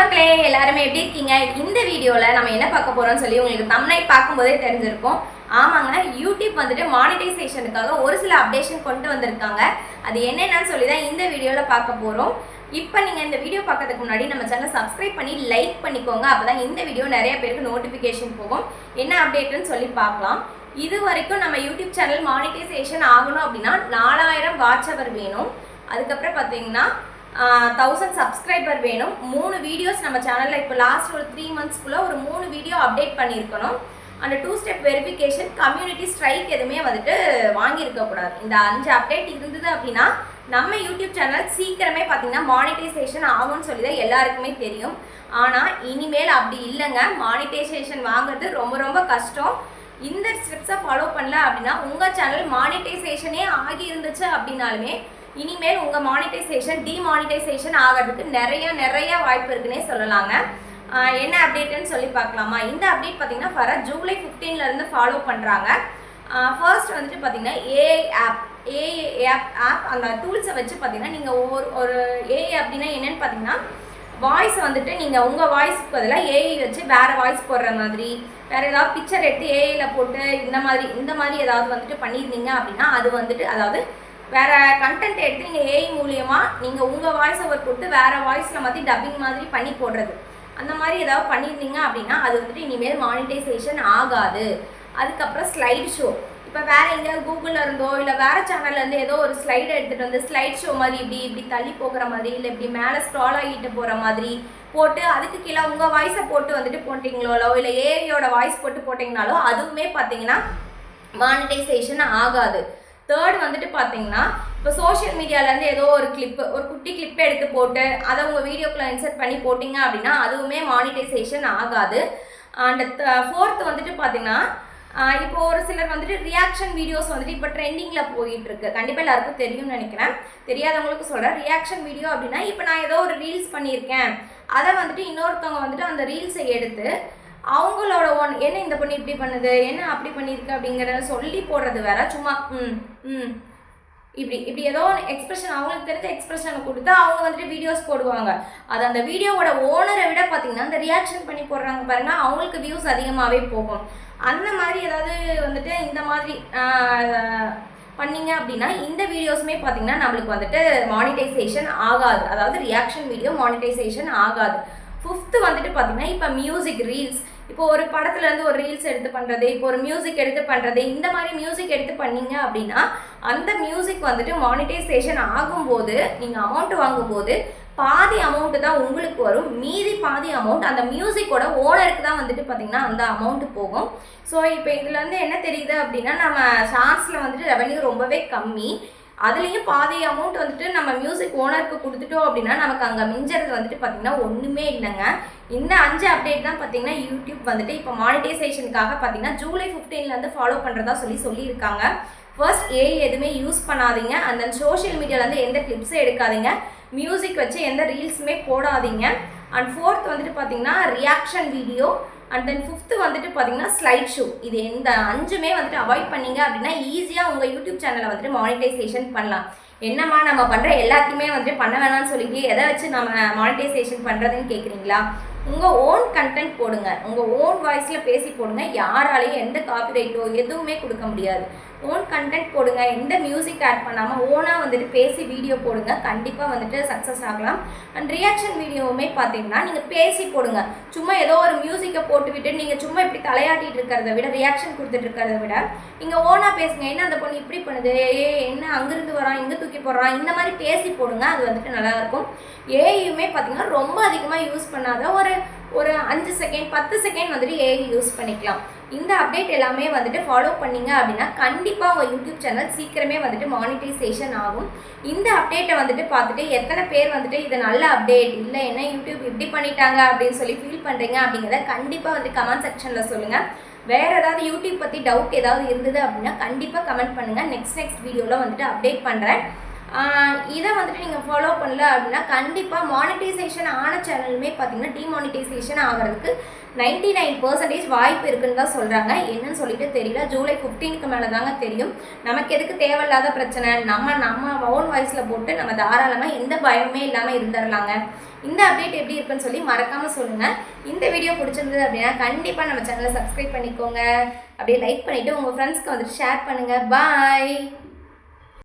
மக்களே எல்லாரும் எப்படி இருக்கீங்க? இந்த வீடியோல நம்ம என்ன பார்க்க போறோம்னு சொல்லி உங்களுக்கு தம்ப்நெயில் பார்க்கும்போதே தெரிஞ்சிருக்கும். ஆமாங்க, யூடியூப் வந்துட்டு மானிட்டைசேஷனுக்காக ஒரு சில அப்டேஷன் கொண்டு வந்திருக்காங்க. அது என்னென்னு சொல்லி தான் இந்த வீடியோல பார்க்க போறோம். இப்போ நீங்கள் இந்த வீடியோ பார்க்கறதுக்கு முன்னாடி நம்ம சேனலை சப்ஸ்கிரைப் பண்ணி லைக் பண்ணிக்கோங்க. அப்போ தான் இந்த வீடியோ நிறைய பேருக்கு நோட்டிஃபிகேஷன் போகும். என்ன அப்டேட்டுன்னு சொல்லி பார்க்கலாம். இது வரைக்கும் நம்ம யூடியூப் சேனல் மானிட்டைசேஷன் ஆகணும் அப்படின்னா 4000 வாட்ச் அவர் வேணும். அதுக்கப்புறம் பார்த்தீங்கன்னா 1000 சப்ஸ்கிரைபர் வேணும். 3 வீடியோஸ் நம்ம சேனலில் இப்போ லாஸ்ட் ஒரு 3 மந்த்ஸ்க்குள்ளே ஒரு 3 வீடியோ அப்டேட் பண்ணியிருக்கணும். அந்த 2 ஸ்டெப் வெரிஃபிகேஷன், கம்யூனிட்டி ஸ்ட்ரைக் எதுவுமே வந்துட்டு வாங்கியிருக்கக்கூடாது. இந்த 5 அப்டேட் இருந்தது அப்படின்னா நம்ம யூடியூப் சேனல் சீக்கிரமே பார்த்தீங்கன்னா மானிட்டைசேஷன் ஆகும்னு சொல்லி தான் எல்லாருக்குமே தெரியும். ஆனால் இனிமேல் அப்படி இல்லைங்க. மானிட்டைசேஷன் வாங்குறது ரொம்ப ரொம்ப கஷ்டம். இந்த ஸ்டெப்ஸை ஃபாலோ பண்ணல அப்படின்னா உங்கள் சேனல் மானிட்டைசேஷனே ஆகி இருந்துச்சு அப்படின்னாலுமே இனிமேல் உங்கள் மானிட்டைசேஷன் டிமானிட்டைசேஷன் ஆகிறதுக்கு நிறைய வாய்ப்பு இருக்குன்னே சொல்லலாங்க. என்ன அப்டேட்டுன்னு சொல்லி பார்க்கலாமா? இந்த அப்டேட் பார்த்தீங்கன்னா ஃபர ஜூலை 15லேருந்து ஃபாலோ பண்ணுறாங்க. ஃபர்ஸ்ட் வந்துட்டு பார்த்தீங்கன்னா ஏஐ ஆப் அந்த டூல்ஸை வச்சு பார்த்தீங்கன்னா நீங்கள் ஒரு ஏஐ அப்படின்னா என்னென்னு பார்த்தீங்கன்னா வாய்ஸ் வந்துட்டு நீங்கள் உங்கள் வாய்ஸ்க்கு பதிலாக ஏஐ வச்சு வேறு வாய்ஸ் போடுற மாதிரி, வேறு ஏதாவது பிக்சர் எடுத்து ஏஐயில் போட்டு இந்த மாதிரி ஏதாவது வந்துட்டு பண்ணியிருந்தீங்க அப்படின்னா அது வந்துட்டு அதாவது வேறு கண்டென்ட் எடுத்து நீங்கள் ஏஐ மூலியமாக நீங்கள் உங்கள் வாய்ஸ் ஓவர் கொடுத்து வேறு வாய்ஸில் மாற்றி டப்பிங் மாதிரி பண்ணி போடுறது, அந்த மாதிரி ஏதாவது பண்ணியிருந்தீங்க அப்படின்னா அது வந்துட்டு இனிமேல் மானிட்டைசேஷன் ஆகாது. அதுக்கப்புறம் ஸ்லைட் ஷோ, இப்போ வேறு எங்கேயாவது கூகுளில் இருந்தோ இல்லை வேறு சேனல்லேருந்து ஏதோ ஒரு ஸ்லைடை எடுத்துகிட்டு வந்து ஸ்லைட் ஷோ மாதிரி இப்படி தள்ளி போகிற மாதிரி இல்லை இப்படி மேலே ஸ்க்ரால் ஆகிட்டு போகிற மாதிரி போட்டு அதுக்கு கீழே உங்கள் வாய்ஸை போட்டு வந்துட்டு போட்டிங்களோ இல்லை ஏஐயோட வாய்ஸ் போட்டு போட்டிங்கனாலோ அதுவுமே பார்த்தீங்கன்னா மானிட்டைசேஷன் ஆகாது. தேர்ட் வந்துட்டு பார்த்தீங்கன்னா இப்போ சோஷியல் மீடியாவிலேருந்து ஏதோ ஒரு குட்டி கிளிப்பை எடுத்து போட்டு அதை உங்கள் வீடியோக்குள்ளே இன்சர்ட் பண்ணி போட்டிங்க அப்படின்னா அதுவுமே மானிட்டைசேஷன் ஆகாது. அண்ட் ஃபோர்த் வந்துட்டு பார்த்தீங்கன்னா இப்போ ஒரு சிலர் வந்துட்டு ரியாக்ஷன் வீடியோஸ் வந்துட்டு இப்போ ட்ரெண்டிங்கில் போயிட்டுருக்கு. கண்டிப்பாக எல்லாருக்கும் தெரியும்னு நினைக்கிறேன். தெரியாதவங்களுக்கு சொல்கிறேன். ரியாக்ஷன் வீடியோ அப்படின்னா இப்போ நான் ஏதோ ஒரு ரீல்ஸ் பண்ணியிருக்கேன், அதை வந்துட்டு இன்னொருத்தவங்க வந்துட்டு அந்த ரீல்ஸை எடுத்து அவங்களோட என்ன இந்த பொண்ணு இப்படி பண்ணுது, என்ன அப்படி பண்ணியிருக்கு அப்படிங்கிறத சொல்லி போடுறது வேற. சும்மா இப்படி ஏதோ எக்ஸ்பிரஷன் அவங்களுக்கு தெரிஞ்ச எக்ஸ்பிரஷனை கொடுத்து அவங்க வந்துட்டு வீடியோஸ் போடுவாங்க. அது அந்த வீடியோவோட ஓனரை விட பார்த்தீங்கன்னா அந்த ரியாக்ஷன் பண்ணி போடுறாங்க பாருங்க, அவங்களுக்கு வியூஸ் அதிகமாகவே போகும். அந்த மாதிரி ஏதாவது வந்துட்டு இந்த மாதிரி பண்ணிங்க அப்படின்னா இந்த வீடியோஸுமே பார்த்தீங்கன்னா நம்மளுக்கு வந்துட்டு மானிட்டைசேஷன் ஆகாது. அதாவது ரியாக்ஷன் வீடியோ மானிட்டைசேஷன் ஆகாது. ஃபிஃப்த்து வந்துட்டு பார்த்தீங்கன்னா இப்போ மியூசிக் ரீல்ஸ், இப்போ ஒரு படத்துலேருந்து ஒரு ரீல்ஸ் எடுத்து பண்ணுறது, இப்போ ஒரு மியூசிக் எடுத்து பண்ணுறது, இந்த மாதிரி மியூசிக் எடுத்து பண்ணிங்க அப்படின்னா அந்த மியூசிக் வந்துட்டு மானிட்டைசேஷன் ஆகும்போது நீங்கள் அமௌண்ட் வாங்கும்போது பாதி அமௌண்ட்டு தான் உங்களுக்கு வரும். மீதி பாதி அமௌண்ட் அந்த மியூசிக்கோட ஓனருக்கு தான் வந்துட்டு பார்த்திங்கன்னா அந்த அமௌண்ட்டு போகும். ஸோ இப்போ இதுலேருந்து என்ன தெரியுது அப்படின்னா நம்ம ஷார்ட்ஸில் வந்துட்டு ரெவன்யூ ரொம்பவே கம்மி. அதுலேயும் பாதி அமௌண்ட் வந்துட்டு நம்ம மியூசிக் ஓனருக்கு கொடுத்துட்டோம் அப்படின்னா நமக்கு அங்கே மிஞ்சறது வந்துட்டு பார்த்திங்கன்னா ஒன்றுமே இல்லைங்க. இந்த 5 அப்டேட் தான் பார்த்திங்கன்னா யூடியூப் வந்துட்டு இப்போ மானிட்டைசேஷனுக்காக பார்த்திங்கன்னா ஜூலை 15லேருந்து ஃபாலோ பண்ணுறதா சொல்லியிருக்காங்க. ஃபர்ஸ்ட் ஏஐ எதுவுமே யூஸ் பண்ணாதீங்க. அந்த சோஷியல் மீடியாவிலேருந்து எந்த கிளிப்ஸும் எடுக்காதீங்க. மியூசிக் வச்சு எந்த ரீல்ஸுமே போடாதீங்க. அண்ட் ஃபோர்த் வந்துட்டு பார்த்திங்கன்னா reaction video. And then fifth வந்துட்டு பார்த்தீங்கன்னா ஸ்லைட் ஷோ. இது இந்த 5மே வந்துட்டு அவாய்ட் பண்ணிங்க அப்படின்னா ஈஸியாக உங்கள் யூடியூப் சேனலை வந்துட்டு மானிட்டைசேஷன் பண்ணலாம். என்னம்மா நம்ம பண்ணுற எல்லாத்தையுமே வந்துட்டு பண்ண வேணாம்னு சொல்லிட்டு எதை வச்சு நம்ம மானிட்டைசேஷன் பண்ணுறதுன்னு கேட்குறீங்களா? உங்கள் ஓன் கண்டென்ட் போடுங்க, உங்கள் ஓன் வாய்ஸில் பேசி போடுங்க. யாராலையும் எந்த காப்பிரைட்டோ எதுவுமே கொடுக்க முடியாது. ஓன் கண்டென்ட் போடுங்க, எந்த மியூசிக் ஆட் பண்ணாமல் ஓனாக வந்துட்டு பேசி வீடியோ போடுங்க. கண்டிப்பாக வந்துட்டு சக்ஸஸ் ஆகலாம். அண்ட் ரியாக்ஷன் வீடியோவுமே பார்த்தீங்கன்னா நீங்கள் பேசி போடுங்க. சும்மா ஏதோ ஒரு மியூசிக்கை போட்டுவிட்டு நீங்கள் சும்மா இப்படி தலையாட்டிகிட்டு இருக்கிறத விட, ரியாக்ஷன் கொடுத்துட்டு இருக்கிறத விட நீங்கள் ஓனாக பேசுங்க. என்ன அந்த பொண்ணு இப்படி பண்ணுது, என்ன அங்கேருந்து வரான் இங்கே தூக்கி போடுறான், இந்த மாதிரி பேசி போடுங்க. அது வந்துட்டு நல்லாயிருக்கும். ஏஐயுமே பார்த்தீங்கன்னா ரொம்ப அதிகமாக யூஸ் பண்ணாத ஒரு 5 செகண்ட் 10 செகண்ட் வந்துட்டு ஏஐ யூஸ் பண்ணிக்கலாம். இந்த அப்டேட் எல்லாமே வந்துட்டு ஃபாலோ பண்ணிங்க அப்படின்னா கண்டிப்பாக உங்கள் யூடியூப் சேனல் சீக்கிரமே வந்துட்டு மானிட்டைசேஷன் ஆகும். இந்த அப்டேட்டை வந்துட்டு பார்த்துட்டு எத்தனை பேர் வந்துட்டு இது நல்ல அப்டேட் இல்லை என்ன யூடியூப் இப்படி பண்ணிட்டாங்க அப்படின்னு சொல்லி ஃபீல் பண்ணுறீங்க அப்படிங்கிறத கண்டிப்பாக வந்து கமெண்ட் செக்ஷனில் சொல்லுங்கள். வேறு ஏதாவது யூடியூப் பற்றி டவுட் ஏதாவது இருந்தது அப்படின்னா கண்டிப்பாக கமெண்ட் பண்ணுங்கள். நெக்ஸ்ட் வீடியோவில் வந்துட்டு அப்டேட் பண்ணுறேன். இதை வந்துட்டு நீங்கள் ஃபாலோ பண்ணல அப்படின்னா கண்டிப்பாக மானிட்டைசேஷன் ஆன சேனலுமே பார்த்தீங்கன்னா டிமானிட்டைசேஷன் ஆகிறதுக்கு 99% வாய்ப்பு இருக்குன்னு தான் சொல்கிறாங்க. என்னன்னு சொல்லிட்டு தெரியல. ஜூலை 15க்கு மேலே தாங்க தெரியும். நமக்கு எதுக்கு தேவையில்லாத பிரச்சனை, நம்ம ஓன் வாய்ஸில் போட்டு நம்ம தாராளமாக எந்த பயமே இல்லாமல் இருந்துடலாங்க. இந்த அப்டேட் எப்படி இருக்குன்னு சொல்லி மறக்காமல் சொல்லுங்கள். இந்த வீடியோ பிடிச்சிருந்தது அப்படின்னா கண்டிப்பாக நம்ம சேனலை சப்ஸ்கிரைப் பண்ணிக்கோங்க. அப்படியே லைக் பண்ணிவிட்டு உங்கள் ஃப்ரெண்ட்ஸ்க்கு வந்துட்டு ஷேர் பண்ணுங்கள். பாய்.